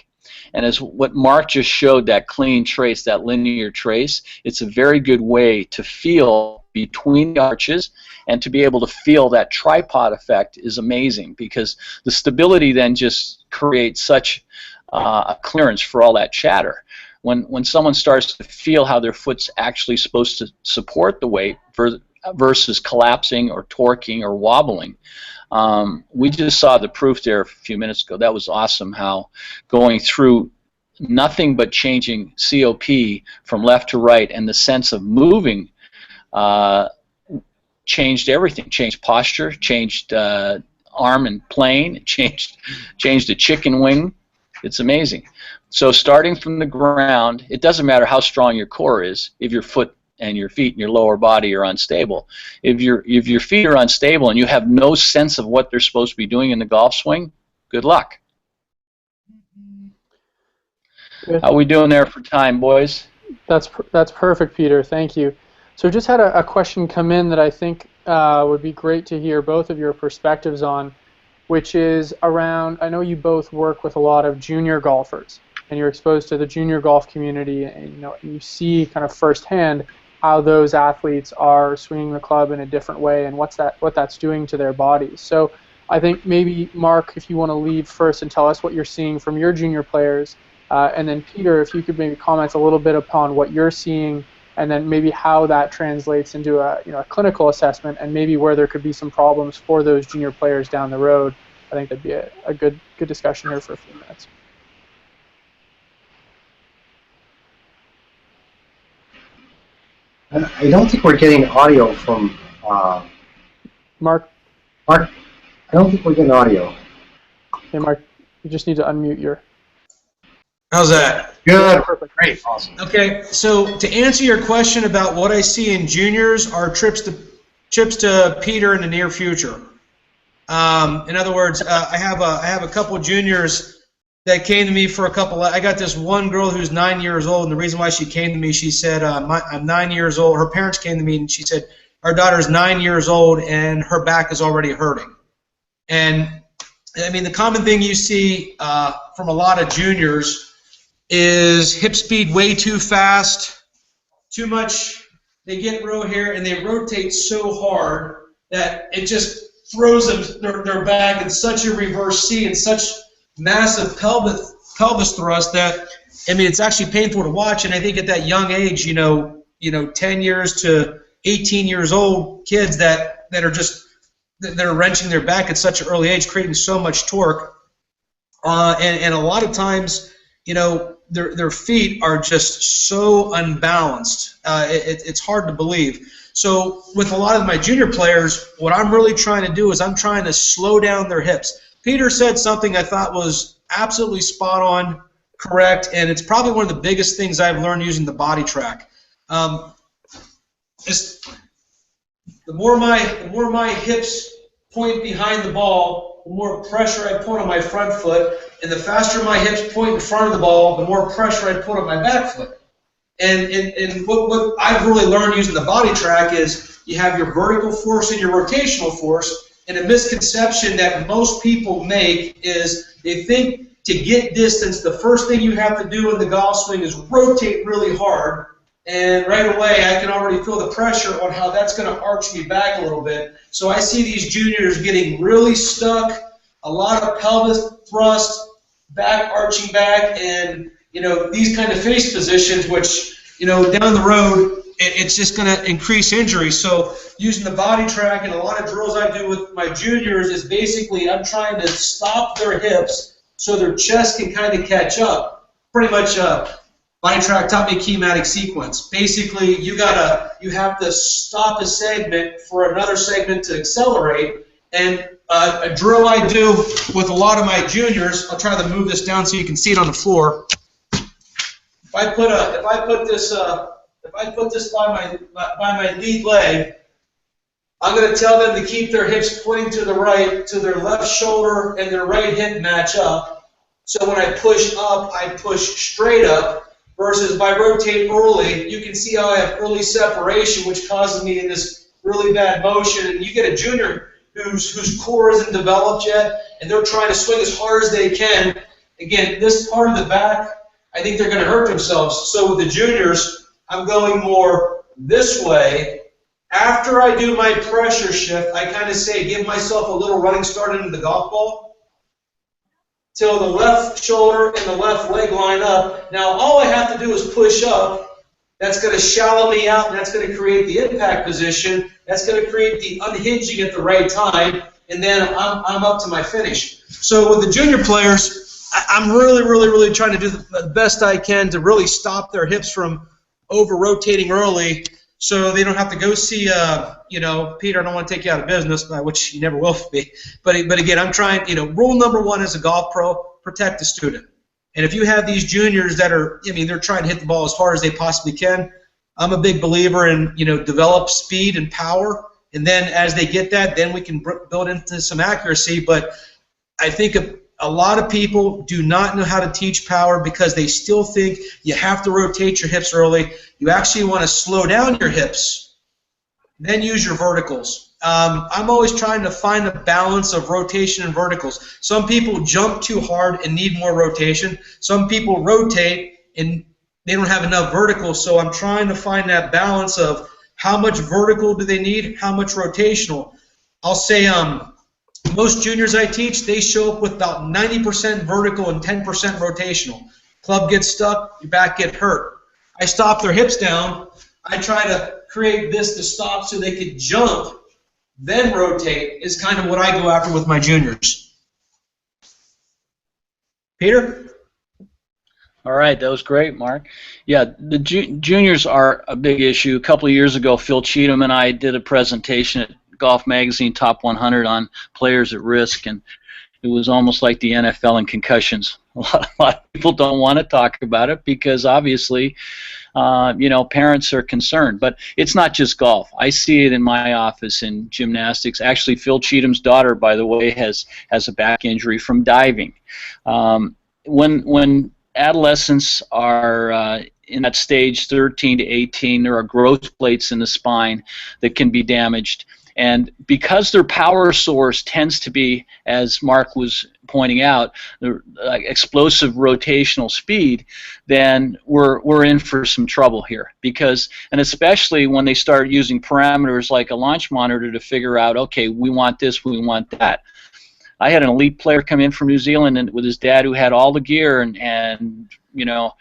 And as what Mark just showed, that clean trace, that linear trace, it's a very good way to feel between the arches, and to be able to feel that tripod effect is amazing, because the stability then just creates such a clearance for all that chatter. When someone starts to feel how their foot's actually supposed to support the weight versus collapsing or torquing or wobbling. We just saw the proof there a few minutes ago. That was awesome, how going through nothing but changing COP from left to right and the sense of moving changed everything. Changed posture, changed arm and plane, changed the chicken wing. It's amazing. So starting from the ground, it doesn't matter how strong your core is if your foot and your feet and your lower body are unstable. If your feet are unstable and you have no sense of what they're supposed to be doing in the golf swing, good luck. Good. How are we doing there for time, boys? That's perfect, Peter. Thank you. So just had a question come in that I think would be great to hear both of your perspectives on, which is around, I know you both work with a lot of junior golfers, and you're exposed to the junior golf community, and you see kind of firsthand how those athletes are swinging the club in a different way and what that's doing to their bodies. So I think maybe, Mark, if you want to lead first and tell us what you're seeing from your junior players, and then Peter, if you could maybe comment a little bit upon what you're seeing, and then maybe how that translates into a clinical assessment, and maybe where there could be some problems for those junior players down the road. I think that'd be a good discussion here for a few minutes. I don't think we're getting audio from Mark. Mark, I don't think we're getting audio. Hey, Mark, you just need to unmute your. How's that? Good. Perfect. Great. Awesome. Okay, so to answer your question about what I see in juniors are trips to Peter in the near future. In other words, I have a couple juniors that came to me for a couple. I got this one girl who's 9 years old, and the reason why she came to me, she said, I'm 9 years old. Her parents came to me, and she said, our daughter's 9 years old, and her back is already hurting. And, I mean, the common thing you see from a lot of juniors is hip speed way too fast, too much. They get row here, and they rotate so hard that it just throws them their back in such a reverse C and such massive pelvis thrust that, I mean, it's actually painful to watch. And I think at that young age, 10 years to 18 years old kids that are wrenching their back at such an early age, creating so much torque, and a lot of times, their feet are just so unbalanced. It's hard to believe. So with a lot of my junior players, what I'm really trying to do is I'm trying to slow down their hips. Peter said something I thought was absolutely spot on, correct, and it's probably one of the biggest things I've learned using the BodiTrak. The more my hips point behind the ball, the more pressure I put on my front foot, and the faster my hips point in front of the ball, the more pressure I put on my back foot. And what I've really learned using the BodiTrak is you have your vertical force and your rotational force, and a misconception that most people make is they think to get distance, the first thing you have to do in the golf swing is rotate really hard, and right away I can already feel the pressure on how that's going to arch me back a little bit. So I see these juniors getting really stuck, a lot of pelvis thrust, back arching back, and these kind of face positions, which down the road it's just going to increase injury. So using the BodiTrak and a lot of drills I do with my juniors is basically I'm trying to stop their hips so their chest can kind of catch up. Pretty much BodiTrak taught me kinematic sequence. Basically you have to stop a segment for another segment to accelerate. And a drill I do with a lot of my juniors, I'll try to move this down so you can see it on the floor. If I put this by my lead leg, I'm going to tell them to keep their hips pointing to the right, to their left shoulder and their right hip match up. So when I push up, I push straight up, versus if I rotate early, you can see how I have early separation, which causes me in this really bad motion. And you get a junior whose core isn't developed yet, and they're trying to swing as hard as they can. Again, this part of the back, I think they're going to hurt themselves. So with the juniors, I'm going more this way. After I do my pressure shift, I kind of say, give myself a little running start into the golf ball till the left shoulder and the left leg line up. Now, all I have to do is push up, That's going to shallow me out, and that's going to create the impact position. That's going to create the unhinging at the right time, and then I'm up to my finish. So with the junior players, I'm really trying to do the best I can to really stop their hips from over-rotating early, so they don't have to go see, you know, Peter, I don't want to take you out of business, which you never will be. But again, I'm trying, you know, rule number one as a golf pro, protect the student. And if you have these juniors that are, I mean, they're trying to hit the ball as hard as they possibly can, I'm a big believer in, you know, develop speed and power. And then as they get that, then we can build into some accuracy. But I think a lot of people do not know how to teach power because they still think you have to rotate your hips early. You actually want to slow down your hips, then use your verticals. I'm always trying to find a balance of rotation and verticals. Some people jump too hard and need more rotation. Some people rotate and they don't have enough vertical, so I'm trying to find that balance of how much vertical do they need, how much rotational. I'll say most juniors I teach, they show up with about 90% vertical and 10% rotational. Club gets stuck, your back gets hurt. I stop their hips down. I try to create this to stop so they could jump, then rotate is kind of what I go after with my juniors. Peter? All right, that was great, Mark. Yeah, the juniors are a big issue. A couple of years ago, Phil Cheatham and I did a presentation at Golf Magazine Top 100 on players at risk, and it was almost like the NFL and concussions. A lot of people don't want to talk about it because obviously, you know, parents are concerned. But it's not just golf. I see it in my office in gymnastics. Actually, Phil Cheatham's daughter, by the way, has a back injury from diving. When adolescents are in that stage 13 to 18, there are growth plates in the spine that can be damaged. And because their power source tends to be, as Mark was pointing out, the explosive rotational speed, then we're in for some trouble here. Because, and especially when they start using parameters like a launch monitor to figure out, okay, we want this, we want that. I had an elite player come in from New Zealand and with his dad who had all the gear, and you know,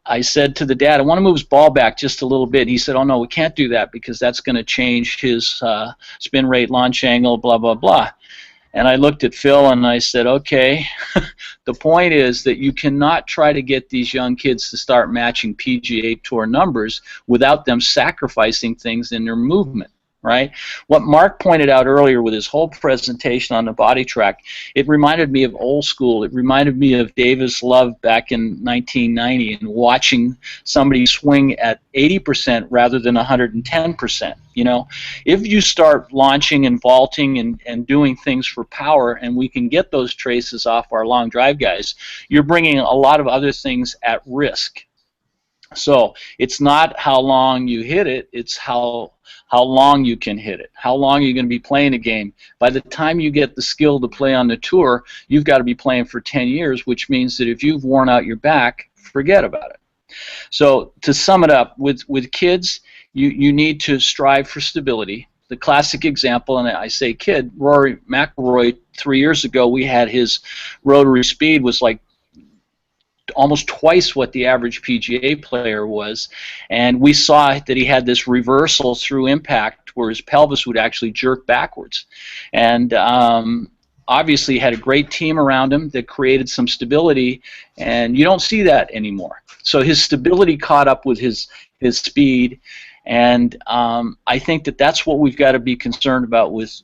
I said to the dad, I want to move his ball back just a little bit. He said, oh no, we can't do that because that's going to change his spin rate, launch angle, blah, blah, blah. And I looked at Phil and I said, okay, the point is that you cannot try to get these young kids to start matching PGA Tour numbers without them sacrificing things in their movement. Right? What Mark pointed out earlier with his whole presentation on the BodiTrak, it reminded me of old school. It reminded me of Davis Love back in 1990 and watching somebody swing at 80% rather than 110%. You know, if you start launching and vaulting and doing things for power, and we can get those traces off our long drive guys, you're bringing a lot of other things at risk. So it's not how long you hit it, it's how long you can hit it, how long you're going to be playing a game. By the time you get the skill to play on the tour, you've got to be playing for 10 years, which means that if you've worn out your back, forget about it. So to sum it up, with kids, you need to strive for stability. The classic example, and I say kid, Rory McIlroy, 3 years ago, we had his rotary speed was like almost twice what the average PGA player was, and we saw that he had this reversal through impact where his pelvis would actually jerk backwards, and obviously he had a great team around him that created some stability, and you don't see that anymore. So his stability caught up with his speed, and I think that that's what we've got to be concerned about with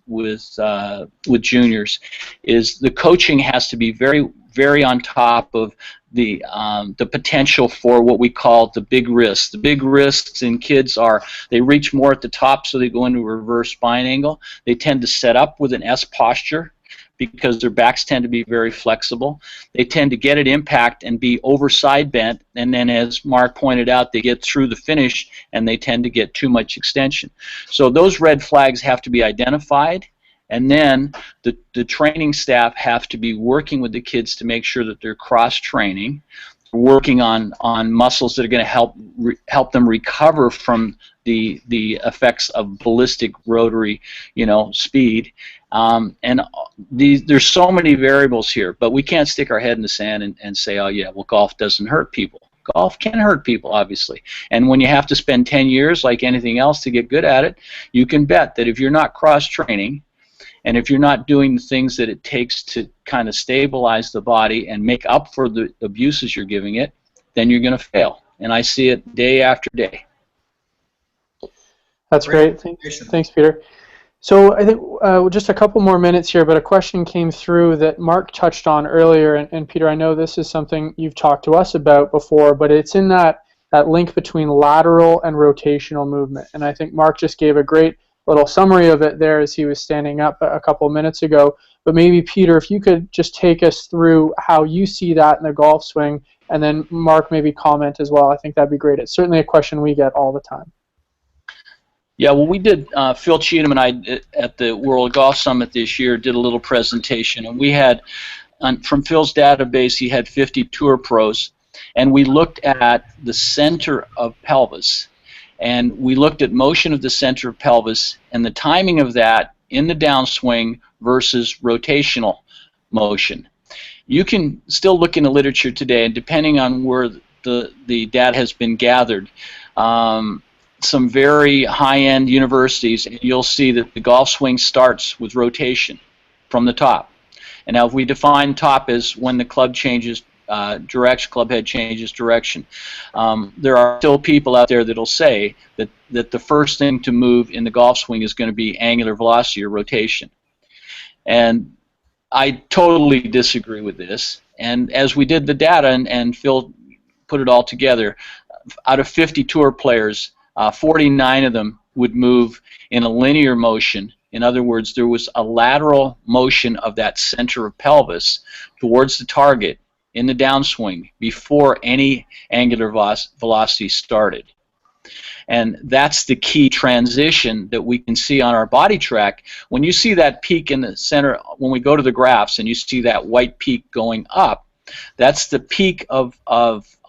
juniors, is the coaching has to be very on top of the potential for what we call the big risks. The big risks in kids are they reach more at the top, so they go into a reverse spine angle. They tend to set up with an S posture because their backs tend to be very flexible. They tend to get at impact and be over side bent, and then as Mark pointed out, they get through the finish and they tend to get too much extension. So those red flags have to be identified. And then the training staff have to be working with the kids to make sure that they're cross-training, working on muscles that are going to help them recover from the effects of ballistic rotary, speed. And there's so many variables here, but we can't stick our head in the sand and say, oh yeah, well, golf doesn't hurt people. Golf can hurt people, obviously. And when you have to spend 10 years, like anything else, to get good at it, you can bet that if you're not cross-training, and if you're not doing the things that it takes to kind of stabilize the body and make up for the abuses you're giving it, then you're going to fail. And I see it day after day. That's great. Thanks, Peter. So I think just a couple more minutes here, but a question came through that Mark touched on earlier, and Peter, I know this is something you've talked to us about before, but it's in that link between lateral and rotational movement. And I think Mark just gave a great little summary of it there as he was standing up a couple minutes ago. But maybe, Peter, if you could just take us through how you see that in the golf swing, and then Mark maybe comment as well. I think that'd be great. It's certainly a question we get all the time. Yeah, well, we did, Phil Cheatham and I at the World Golf Summit this year did a little presentation, and we had, from Phil's database, he had 50 tour pros, and we looked at the center of pelvis, and we looked at motion of the center of pelvis and the timing of that in the downswing versus rotational motion. You can still look in the literature today, and depending on where the data has been gathered, some very high-end universities, and you'll see that the golf swing starts with rotation from the top. And now if we define top as when the club changes direction, club head changes direction, there are still people out there that will say that the first thing to move in the golf swing is going to be angular velocity or rotation. And I totally disagree with this. And as we did the data, and Phil put it all together, out of 50 tour players, 49 of them would move in a linear motion. In other words, there was a lateral motion of that center of pelvis towards the target in the downswing before any angular velocity started. And that's the key transition that we can see on our BodiTrak. When you see that peak in the center, when we go to the graphs and you see that white peak going up, that's the peak of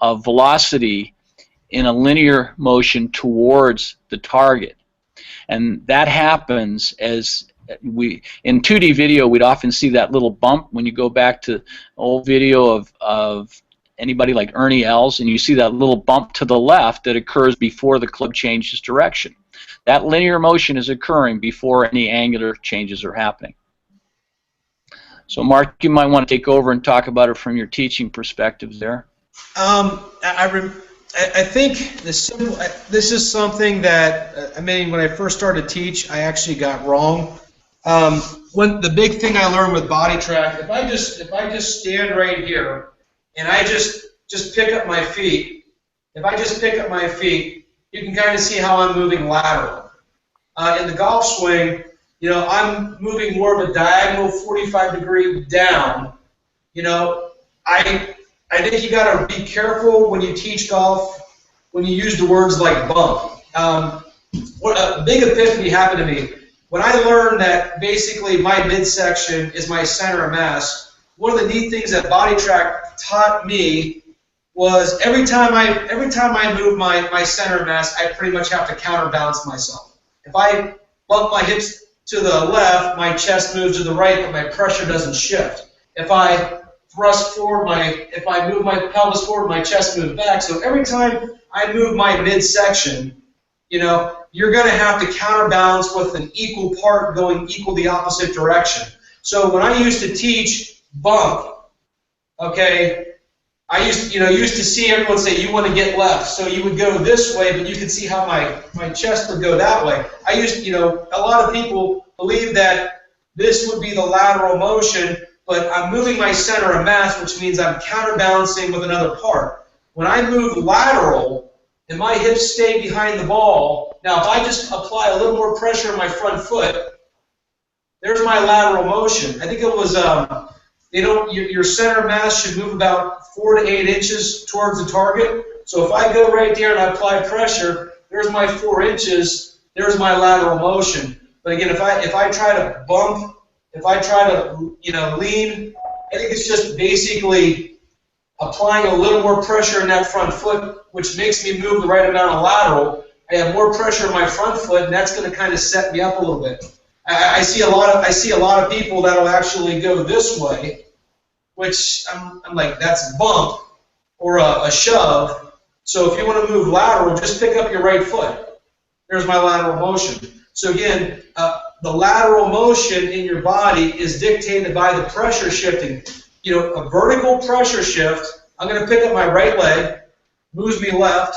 velocity in a linear motion towards the target. And that happens as in 2D video, we'd often see that little bump when you go back to old video of anybody like Ernie Els, and you see that little bump to the left that occurs before the club changes direction. That linear motion is occurring before any angular changes are happening. So Mark, you might want to take over and talk about it from your teaching perspective there. I think this is something that, I mean, when I first started to teach, I actually got wrong. When the big thing I learned with BodiTrak, if I just stand right here and I just pick up my feet, if I just pick up my feet, you can kind of see how I'm moving lateral. In the golf swing, you know, I'm moving more of a diagonal 45-degree down. You know, I think you got to be careful when you teach golf when you use the words like bump. What a big epiphany happened to me when I learned that basically my midsection is my center of mass. One of the neat things that BodiTrak taught me was every time I move my center of mass, I pretty much have to counterbalance myself. If I bump my hips to the left, my chest moves to the right, but my pressure doesn't shift. If I thrust forward, if I move my pelvis forward, my chest moves back. So every time I move my midsection, you know, you're going to have to counterbalance with an equal part going equal the opposite direction. So when I used to teach bump, okay, I used to see everyone say, you want to get left. So you would go this way, but you could see how my chest would go that way. A lot of people believe that this would be the lateral motion, but I'm moving my center of mass, which means I'm counterbalancing with another part. When I move lateral and my hips stay behind the ball, now if I just apply a little more pressure on my front foot, there's my lateral motion. I think it was, your center of mass should move about 4 to 8 inches towards the target. So if I go right there and I apply pressure, there's my 4 inches, there's my lateral motion. But again, if I try to bump, if I try to, lean, I think it's just basically applying a little more pressure in that front foot, which makes me move the right amount of lateral. I have more pressure in my front foot, and that's going to kind of set me up a little bit. I see a lot of people that'll actually go this way, which I'm like, that's a bump or a shove. So if you want to move lateral, just pick up your right foot. There's my lateral motion. So again, the lateral motion in your body is dictated by the pressure shifting. You know, a vertical pressure shift, I'm going to pick up my right leg, moves me left.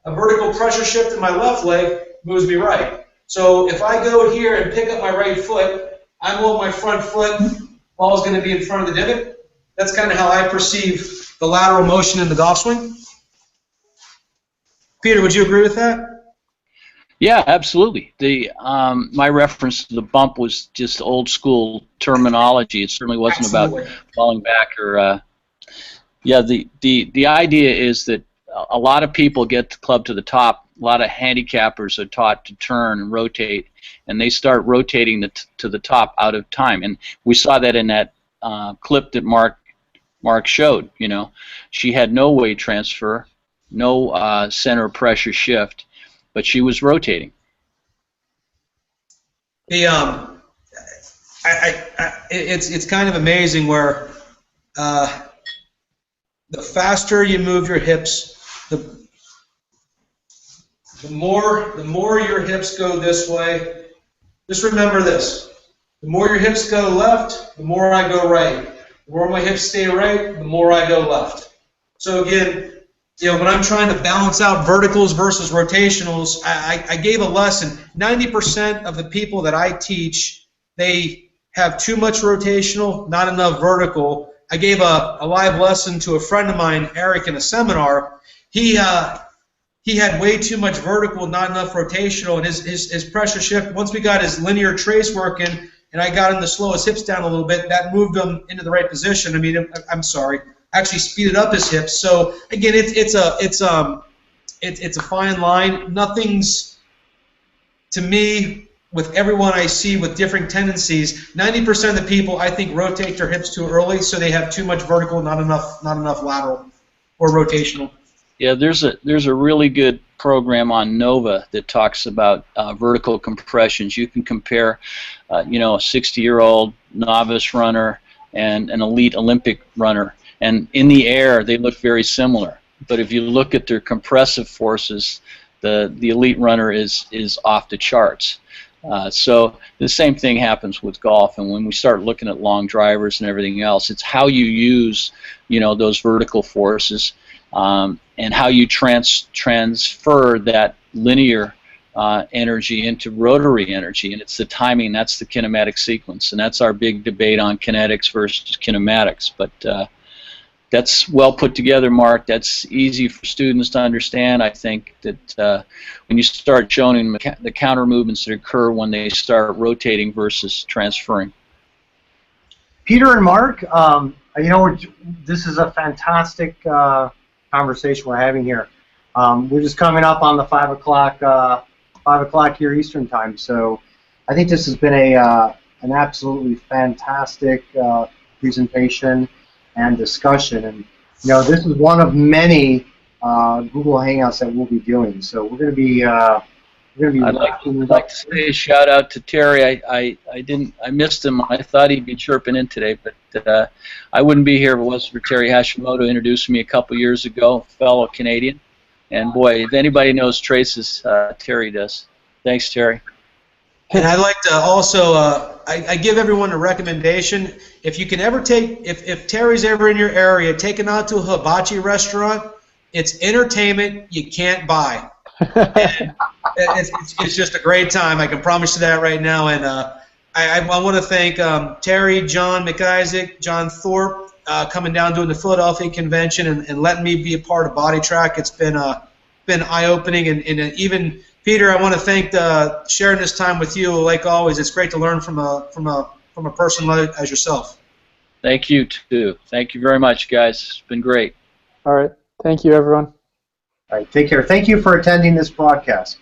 A vertical pressure shift in my left leg moves me right. So if I go here and pick up my right foot, I move my front foot, ball is going to be in front of the divot. That's kind of how I perceive the lateral motion in the golf swing. Peter, would you agree with that? Yeah, absolutely. My reference to the bump was just old school terminology. It certainly wasn't about falling back or. Yeah, the idea is that a lot of people get the club to the top. A lot of handicappers are taught to turn and rotate, and they start rotating to the top out of time. And we saw that in that clip that Mark showed. You know, she had no weight transfer, no center pressure shift, but she was rotating. It's kind of amazing where the faster you move your hips, the more your hips go this way. Just remember this: the more your hips go left, the more I go right. The more my hips stay right, the more I go left. So again, you know, when I'm trying to balance out verticals versus rotationals, I gave a lesson. 90% of the people that I teach, they have too much rotational, not enough vertical. I gave a live lesson to a friend of mine, Eric, in a seminar. He had way too much vertical, not enough rotational, and his pressure shift, once we got his linear trace working, and I got him to slow his hips down a little bit, that moved him into the right position. I mean, I'm sorry, actually speeded up his hips. So again, it's a fine line. Nothing's, to me, with everyone I see with different tendencies, 90% of the people I think rotate their hips too early, so they have too much vertical, not enough lateral or rotational. Yeah, there's a really good program on Nova that talks about vertical compressions. You can compare, you know, a 60-year-old novice runner and an elite Olympic runner, and in the air they look very similar. But if you look at their compressive forces, the elite runner is off the charts. So the same thing happens with golf, and when we start looking at long drivers and everything else, it's how you use, you know, those vertical forces. And how you transfer that linear energy into rotary energy, and it's the timing. That's the kinematic sequence, and that's our big debate on kinetics versus kinematics. But that's well put together, Mark. That's easy for students to understand. I think that when you start showing the counter movements that occur when they start rotating versus transferring. Peter and Mark, you know, this is a fantastic conversation we're having here. We're just coming up on the 5 o'clock here Eastern time, so I think this has been an absolutely fantastic presentation and discussion. And you know, this is one of many Google Hangouts that we'll be doing. So we're going to be I'd like to say a shout out to Terry. I missed him. I thought he'd be chirping in today, but I wouldn't be here if it wasn't for Terry Hashimoto introducing me a couple years ago, fellow Canadian. And boy, if anybody knows traces, Terry does. Thanks, Terry. And I'd like to also, I give everyone a recommendation. If you can ever if Terry's ever in your area, take him out to a hibachi restaurant. It's entertainment you can't buy. It's just a great time. I can promise you that right now. And I want to thank Terry, John McIsaac, John Thorpe, coming down doing the Philadelphia convention and letting me be a part of BodiTrak. It's been eye-opening, and even Peter, I want to thank sharing this time with you. Like always, it's great to learn from a person as yourself. Thank you too. Thank you very much, guys. It's been great. All right. Thank you, everyone. All right. Take care. Thank you for attending this broadcast.